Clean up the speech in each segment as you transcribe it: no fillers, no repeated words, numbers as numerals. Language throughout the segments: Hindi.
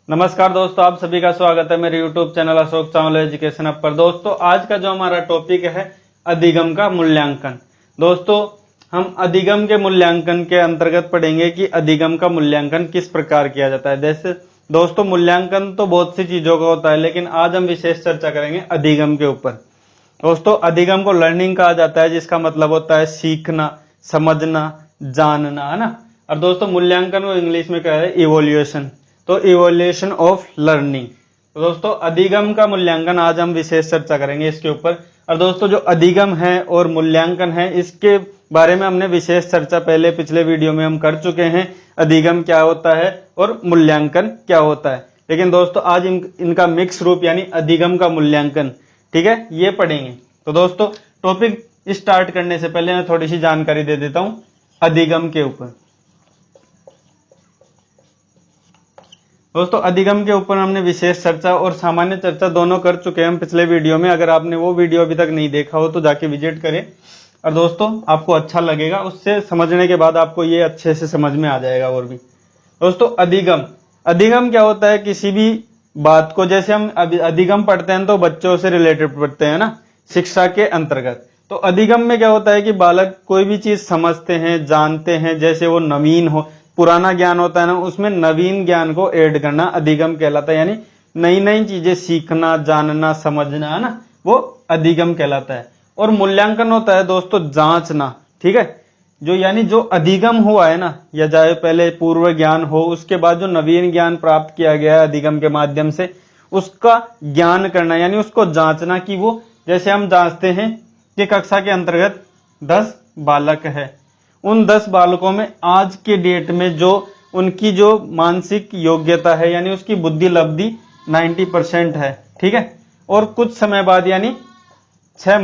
नमस्कार दोस्तों, आप सभी का स्वागत है मेरे YouTube चैनल अशोक चावल एजुकेशन ऐप पर। दोस्तों आज का जो हमारा टॉपिक है अधिगम का मूल्यांकन। दोस्तों हम अधिगम के मूल्यांकन के अंतर्गत पढ़ेंगे कि अधिगम का मूल्यांकन किस प्रकार किया जाता है। जैसे दोस्तों मूल्यांकन तो बहुत सी चीजों का होता है, लेकिन आज हम विशेष चर्चा करेंगे अधिगम के ऊपर। दोस्तों अधिगम को लर्निंग कहा जाता है, जिसका मतलब होता है सीखना, समझना, जानना, है ना। और दोस्तों मूल्यांकन को इंग्लिश में क्या है, इवोल्यूशन। तो इवोल्यूशन ऑफ लर्निंग। तो दोस्तों अधिगम का मूल्यांकन आज हम विशेष चर्चा करेंगे इसके ऊपर। और दोस्तों जो अधिगम है और मूल्यांकन है, इसके बारे में हमने विशेष चर्चा पहले पिछले वीडियो में हम कर चुके हैं। अधिगम क्या होता है और मूल्यांकन क्या होता है। लेकिन दोस्तों आज इनका मिक्स रूप यानी अधिगम का मूल्यांकन, ठीक है, ये पढ़ेंगे। तो दोस्तों टॉपिक स्टार्ट करने से पहले मैं थोड़ी सी जानकारी दे देता हूं अधिगम के ऊपर। दोस्तों अधिगम के ऊपर हमने विशेष चर्चा और सामान्य चर्चा दोनों कर चुके हैं हम पिछले वीडियो में। अगर आपने वो वीडियो अभी तक नहीं देखा हो तो जाके विजिट करें, और दोस्तों आपको अच्छा लगेगा। उससे समझने के बाद आपको ये अच्छे से समझ में आ जाएगा। और भी दोस्तों अधिगम क्या होता है, किसी भी बात को, जैसे हम अधिगम पढ़ते हैं तो बच्चों से रिलेटेड पढ़ते हैं ना, शिक्षा के अंतर्गत। तो अधिगम में क्या होता है कि बालक कोई भी चीज समझते हैं, जानते हैं, जैसे वो नवीन हो, पुराना ज्ञान होता है ना, उसमें नवीन ज्ञान को ऐड करना अधिगम कहलाता है। यानी नई नई चीजें सीखना, जानना, समझना, है ना, वो अधिगम कहलाता है। और मूल्यांकन होता है दोस्तों जांचना, ठीक है। जो यानी जो अधिगम हुआ है ना, या चाहे पहले पूर्व ज्ञान हो, उसके बाद जो नवीन ज्ञान प्राप्त किया गया है अधिगम के माध्यम से, उसका ज्ञान करना यानी उसको जांचना। कि वो जैसे हम जांचते हैं कि कक्षा के अंतर्गत 10 बालक है, उन 10 बालकों में आज के डेट में जो उनकी जो मानसिक योग्यता है यानी उसकी बुद्धि लब्धि 90% है, ठीक है। और कुछ समय बाद यानी 6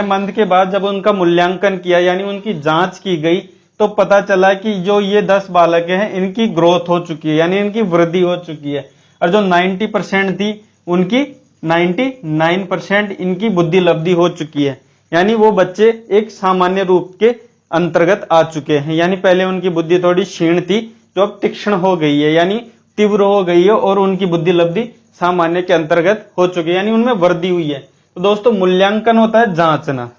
मंथ के बाद जब उनका मूल्यांकन किया यानी उनकी जांच की गई, तो पता चला कि जो ये 10 बालक हैं इनकी ग्रोथ हो चुकी है, यानी इनकी वृद्धि हो चुकी है। और जो 90% थी उनकी 99% इनकी बुद्धि लब्धि हो चुकी है। यानी वो बच्चे एक सामान्य रूप के अंतर्गत आ चुके हैं। यानी पहले उनकी बुद्धि थोड़ी क्षीण थी, जो अब तीक्ष्ण हो गई है, यानी तीव्र हो गई है, और उनकी बुद्धि लब्धि सामान्य के अंतर्गत हो चुकी है, यानी उनमें वृद्धि हुई है। तो दोस्तों मूल्यांकन होता है जांचना।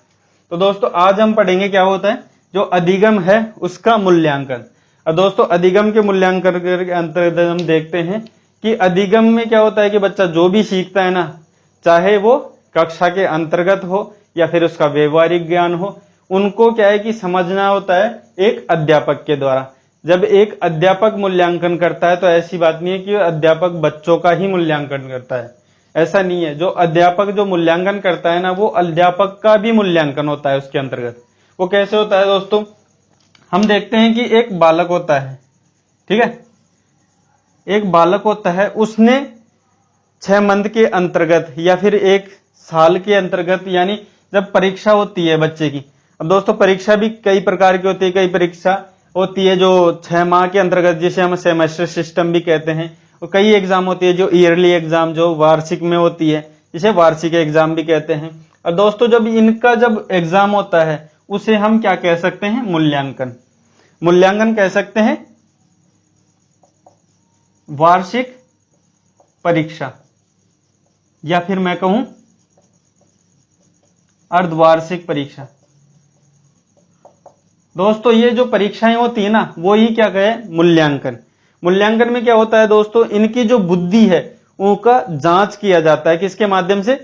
तो दोस्तों आज हम पढ़ेंगे क्या होता है, जो अधिगम है उसका मूल्यांकन। और दोस्तों अधिगम के मूल्यांकन के अंतर्गत हम देखते हैं कि अधिगम में क्या होता है कि बच्चा जो भी सीखता है ना, चाहे वो कक्षा के अंतर्गत हो या फिर उसका व्यवहारिक ज्ञान हो, उनको क्या है कि समझना होता है एक अध्यापक के द्वारा। जब एक अध्यापक मूल्यांकन करता है तो ऐसी बात नहीं है कि अध्यापक बच्चों का ही मूल्यांकन करता है, ऐसा नहीं है। जो अध्यापक जो मूल्यांकन करता है ना, वो अध्यापक का भी मूल्यांकन होता है उसके अंतर्गत। वो कैसे होता है दोस्तों, हम देखते हैं कि एक बालक होता है, ठीक है, एक बालक होता है, उसने 6 मंथ के अंतर्गत या फिर 1 साल के अंतर्गत, यानी जब परीक्षा होती है बच्चे की। अब दोस्तों परीक्षा भी कई प्रकार की होती है। कई परीक्षा होती है जो 6 माह के अंतर्गत, जिसे हम सेमेस्टर सिस्टम भी कहते हैं। और कई एग्जाम होती है जो ईयरली एग्जाम, जो वार्षिक में होती है, जिसे वार्षिक एग्जाम भी कहते हैं। और दोस्तों जब इनका जब एग्जाम होता है उसे हम क्या कह सकते हैं, मूल्यांकन कह सकते हैं, वार्षिक परीक्षा, या फिर मैं कहूं अर्धवार्षिक परीक्षा। दोस्तों ये जो परीक्षाएं होती है ना, वो ही क्या कहे, मूल्यांकन में क्या होता है दोस्तों, इनकी जो बुद्धि है उनका जांच किया जाता है। किसके माध्यम से,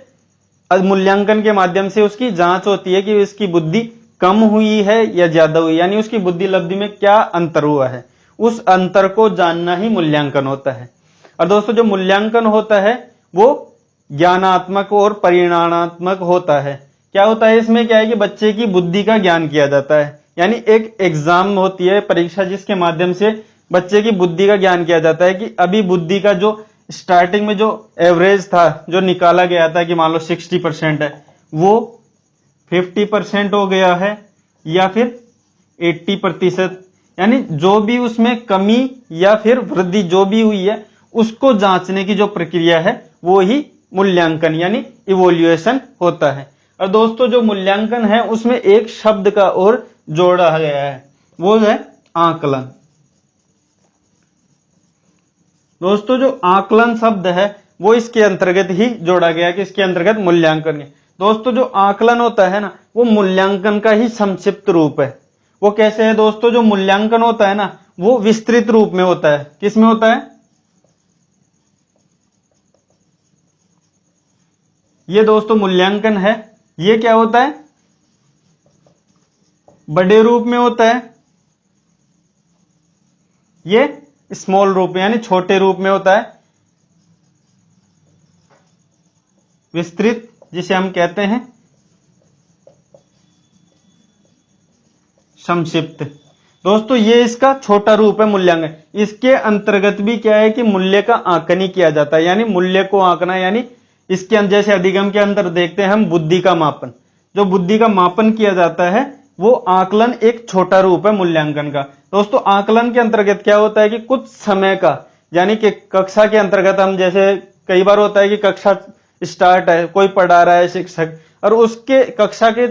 मूल्यांकन के माध्यम से उसकी जांच होती है कि इसकी बुद्धि कम हुई है या ज्यादा हुई, यानी उसकी बुद्धि लब्धि में क्या अंतर हुआ है। उस अंतर को जानना ही मूल्यांकन होता है। और दोस्तों जो मूल्यांकन होता है वो ज्ञानात्मक और परिमाणात्मक होता है। क्या होता है इसमें, क्या है कि बच्चे की बुद्धि का ज्ञान किया जाता है। यानी एक एग्जाम होती है, परीक्षा, जिसके माध्यम से बच्चे की बुद्धि का ज्ञान किया जाता है कि अभी बुद्धि का जो स्टार्टिंग में जो एवरेज था, जो निकाला गया था कि मान लो 60% है, वो 50% हो गया है या फिर 80%। यानी जो भी उसमें कमी या फिर वृद्धि जो भी हुई है, उसको जांचने की जो प्रक्रिया है वो ही मूल्यांकन यानी इवोल्यूएशन होता है। और दोस्तों जो मूल्यांकन है उसमें एक शब्द का और जोड़ा गया है, वो है आकलन। दोस्तों जो आकलन शब्द है वो इसके अंतर्गत ही जोड़ा गया कि इसके अंतर्गत मूल्यांकन है। दोस्तों जो आकलन होता है ना वो मूल्यांकन का ही संक्षिप्त रूप है। वो कैसे है दोस्तों, जो मूल्यांकन होता है ना वो विस्तृत रूप में होता है। किस में होता है, ये दोस्तों मूल्यांकन है, ये क्या होता है, बड़े रूप में होता है, ये स्मॉल रूप में यानी छोटे रूप में होता है, विस्तृत जिसे हम कहते हैं संक्षिप्त। दोस्तों ये इसका छोटा रूप है मूल्यांकन। इसके अंतर्गत भी क्या है कि मूल्य का आंकन ही किया जाता है, यानी मूल्य को आंकना, यानी इसके जैसे अधिगम के अंदर देखते हैं हम बुद्धि का मापन, जो बुद्धि का मापन किया जाता है वो आकलन एक छोटा रूप है मूल्यांकन का। दोस्तों आकलन के अंतर्गत क्या होता है कि कुछ समय का, यानी कि कक्षा के अंतर्गत हम जैसे कई बार होता है कि कक्षा स्टार्ट है, कोई पढ़ा रहा है शिक्षक, और उसके कक्षा के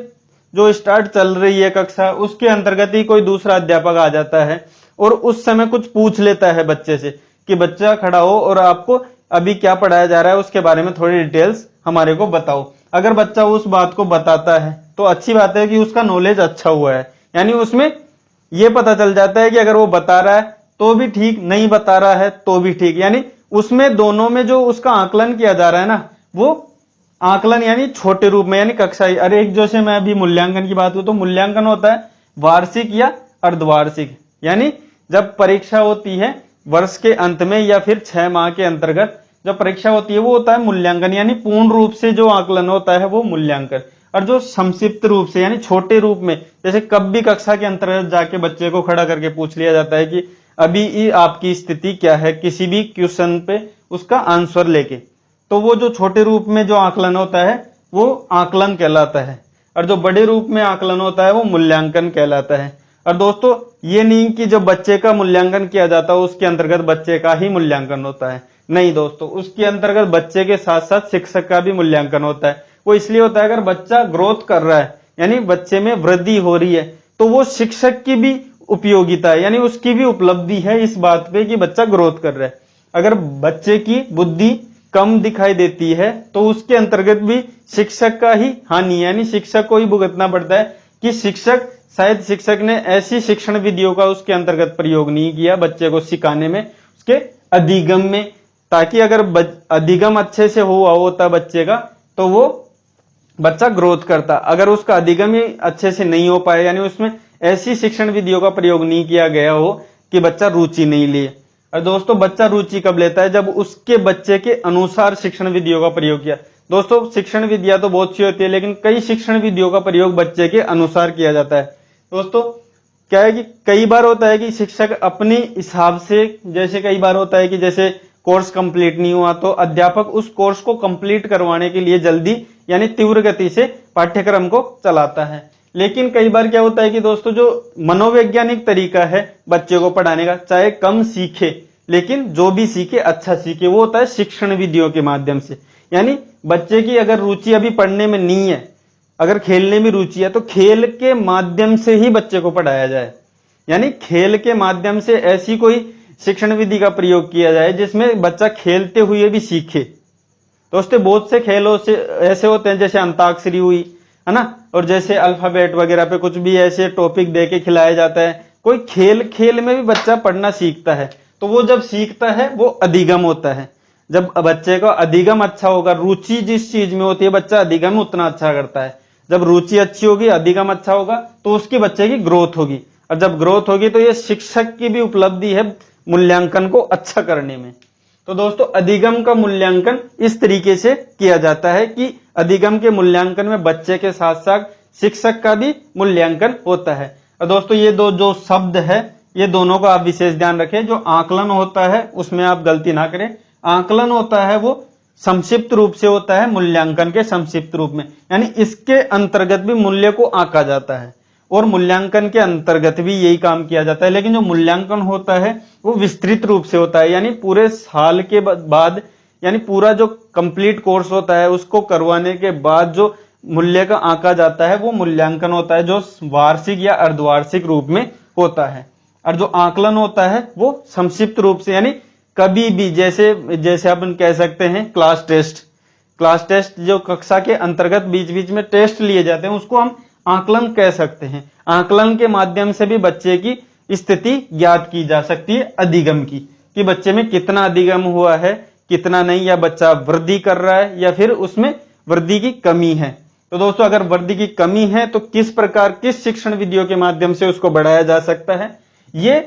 जो स्टार्ट चल रही है कक्षा उसके अंतर्गत ही कोई दूसरा अध्यापक आ जाता है और उस समय कुछ पूछ लेता है बच्चे से कि बच्चा खड़ा हो और आपको अभी क्या पढ़ाया जा रहा है उसके बारे में थोड़ी डिटेल्स हमारे को बताओ। अगर बच्चा उस बात को बताता है तो अच्छी बात है कि उसका नॉलेज अच्छा हुआ है, यानी उसमें यह पता चल जाता है कि अगर वो बता रहा है तो भी ठीक, नहीं बता रहा है तो भी ठीक, यानी उसमें दोनों में जो उसका आकलन किया जा रहा है ना वो आकलन यानी छोटे रूप में, यानी कक्षा। अरे एक जैसे मैं अभी मूल्यांकन की बात करूं तो मूल्यांकन होता है वार्षिक या अर्धवार्षिक, यानी जब परीक्षा होती है वर्ष के अंत में या फिर 6 माह के अंतर्गत जब परीक्षा होती है वो होता है मूल्यांकन, यानी पूर्ण रूप से जो आकलन होता है वो मूल्यांकन। और जो संक्षिप्त रूप से यानी छोटे रूप में, जैसे कभी कक्षा के अंतर्गत जाके बच्चे को खड़ा करके पूछ लिया जाता है कि अभी आपकी स्थिति क्या है, किसी भी क्वेश्चन पे उसका आंसर लेके, तो वो जो छोटे रूप में जो आकलन होता है वो आकलन कहलाता है, और जो बड़े रूप में आकलन होता है वो मूल्यांकन कहलाता है। और दोस्तों ये नहीं कि जो बच्चे का मूल्यांकन किया जाता है उसके अंतर्गत बच्चे का ही मूल्यांकन होता है, नहीं दोस्तों, उसके अंतर्गत बच्चे के साथ साथ शिक्षक का भी मूल्यांकन होता है। वो इसलिए होता है अगर बच्चा ग्रोथ कर रहा है यानी बच्चे में वृद्धि हो रही है तो वो शिक्षक की भी उपयोगिता है, यानी उसकी भी उपलब्धि है इस बात पे कि बच्चा ग्रोथ कर रहा है। अगर बच्चे की बुद्धि कम दिखाई देती है तो उसके अंतर्गत भी शिक्षक का ही हानि, यानी शिक्षक को ही भुगतना पड़ता है कि शिक्षक ने ऐसी शिक्षण विधियों का उसके अंतर्गत प्रयोग नहीं किया बच्चे को सिखाने में, उसके अधिगम में, ताकि अगर अधिगम अच्छे से हुआ होता बच्चे का तो वो बच्चा ग्रोथ करता। अगर उसका अधिगम ही अच्छे से नहीं हो पाया यानी उसमें ऐसी शिक्षण विधियों का प्रयोग नहीं किया गया हो कि बच्चा रुचि नहीं ले। और दोस्तों बच्चा रुचि कब लेता है, जब उसके बच्चे के अनुसार शिक्षण विधियों का प्रयोग किया। दोस्तों शिक्षण विधियां तो बहुत सी होती है लेकिन कई शिक्षण विधियों का प्रयोग बच्चे के अनुसार किया जाता है। दोस्तों क्या है कि कई बार होता है कि शिक्षक अपने हिसाब से, जैसे कई बार होता है कि जैसे कोर्स कंप्लीट नहीं हुआ तो अध्यापक उस कोर्स को कंप्लीट करवाने के लिए जल्दी यानी तीव्र गति से पाठ्यक्रम को चलाता है। लेकिन कई बार क्या होता है कि दोस्तों जो मनोवैज्ञानिक तरीका है बच्चे को पढ़ाने का, चाहे कम सीखे लेकिन जो भी सीखे अच्छा सीखे, वो होता है शिक्षण विधियों के माध्यम से। यानी बच्चे की अगर रुचि अभी पढ़ने में नहीं है, अगर खेलने में रुचि है तो खेल के माध्यम से ही बच्चे को पढ़ाया जाए, यानी खेल के माध्यम से ऐसी कोई शिक्षण विधि का प्रयोग किया जाए जिसमें बच्चा खेलते हुए भी सीखे। दोस्तों बहुत से खेलों से ऐसे होते हैं जैसे अंताक्षरी हुई है ना, और जैसे अल्फाबेट वगैरह पे कुछ भी ऐसे टॉपिक दे के खिलाया जाता है, कोई खेल में भी बच्चा पढ़ना सीखता है, तो वो जब सीखता है वो अधिगम होता है। जब बच्चे का अधिगम अच्छा होगा, रुचि जिस चीज में होती है बच्चा अधिगम उतना अच्छा करता है। जब रुचि अच्छी होगी, अधिगम अच्छा होगा तो उसकी बच्चे की ग्रोथ होगी, और जब ग्रोथ होगी तो ये शिक्षक की भी उपलब्धि है मूल्यांकन को अच्छा करने में। तो दोस्तों अधिगम का मूल्यांकन इस तरीके से किया जाता है कि अधिगम के मूल्यांकन में बच्चे के साथ साथ शिक्षक का भी मूल्यांकन होता है। और दोस्तों ये दो जो शब्द है ये दोनों का आप विशेष ध्यान रखें। जो आकलन होता है उसमें आप गलती ना करें, आकलन होता है वो संक्षिप्त रूप से होता है मूल्यांकन के संक्षिप्त रूप में, यानी इसके अंतर्गत भी मूल्य को आंका जाता है और मूल्यांकन के अंतर्गत भी यही काम किया जाता है। लेकिन जो मूल्यांकन होता है वो विस्तृत रूप से होता है, यानी पूरे साल के बाद यानी पूरा जो कंप्लीट कोर्स होता है उसको करवाने के बाद जो मूल्य का आंका जाता है वो मूल्यांकन होता है, जो वार्षिक या अर्धवार्षिक रूप में होता है। और जो आकलन होता है वो संक्षिप्त रूप से यानी कभी भी, जैसे अपन कह सकते हैं क्लास टेस्ट जो कक्षा के अंतर्गत बीच बीच में टेस्ट लिए जाते हैं उसको हम आकलन कह सकते हैं। आकलन के माध्यम से भी बच्चे की स्थिति ज्ञात की जा सकती है अधिगम की, कि बच्चे में कितना अधिगम हुआ है कितना नहीं, या बच्चा वृद्धि कर रहा है या फिर उसमें वृद्धि की कमी है। तो दोस्तों अगर वृद्धि की कमी है तो किस शिक्षण विधियों के माध्यम से उसको बढ़ाया जा सकता है, ये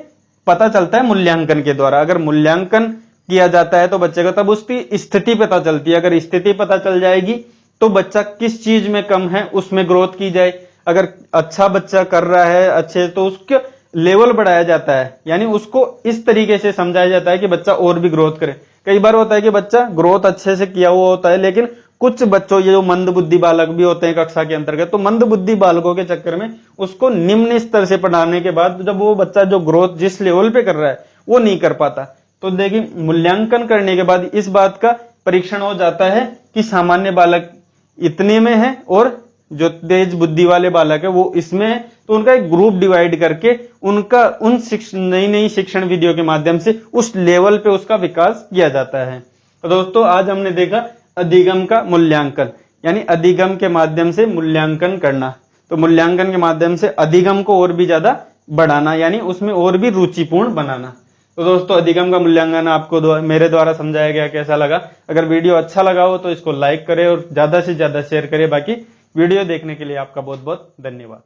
पता चलता है मूल्यांकन के द्वारा। अगर मूल्यांकन किया जाता है तो बच्चे को तब उसकी स्थिति पता चलती है। अगर स्थिति पता चल जाएगी तो बच्चा किस चीज में कम है उसमें ग्रोथ की जाए। अगर अच्छा बच्चा कर रहा है अच्छे, तो उसके लेवल बढ़ाया जाता है, यानी उसको इस तरीके से समझाया जाता है कि बच्चा और भी ग्रोथ करे। कई बार होता है कि बच्चा ग्रोथ अच्छे से किया हुआ होता है, लेकिन कुछ बच्चों, ये जो मंद बुद्धि बालक भी होते हैं कक्षा के अंतर्गत, तो मंद बुद्धि बालकों के चक्कर में उसको निम्न स्तर से पढ़ाने के बाद जब वो बच्चा जो ग्रोथ जिस लेवल पे कर रहा है वो नहीं कर पाता, तो देखिए मूल्यांकन करने के बाद इस बात का परीक्षण हो जाता है कि सामान्य बालक इतने में है और जो तेज बुद्धि वाले बालक है वो इसमें है। तो उनका एक ग्रुप डिवाइड करके उनका उन नई शिक्षण विधियों के माध्यम से उस लेवल पे उसका विकास किया जाता है। तो दोस्तों आज हमने देखा अधिगम का मूल्यांकन, यानी अधिगम के माध्यम से मूल्यांकन करना। तो मूल्यांकन के माध्यम से अधिगम को और भी ज्यादा बढ़ाना, यानी उसमें और भी रुचिपूर्ण बनाना। तो दोस्तों अधिगम का मूल्यांकन आपको मेरे द्वारा समझाया गया कैसा लगा? अगर वीडियो अच्छा लगा हो तो इसको लाइक करें और ज्यादा से ज्यादा शेयर करें। बाकी वीडियो देखने के लिए आपका बहुत बहुत धन्यवाद।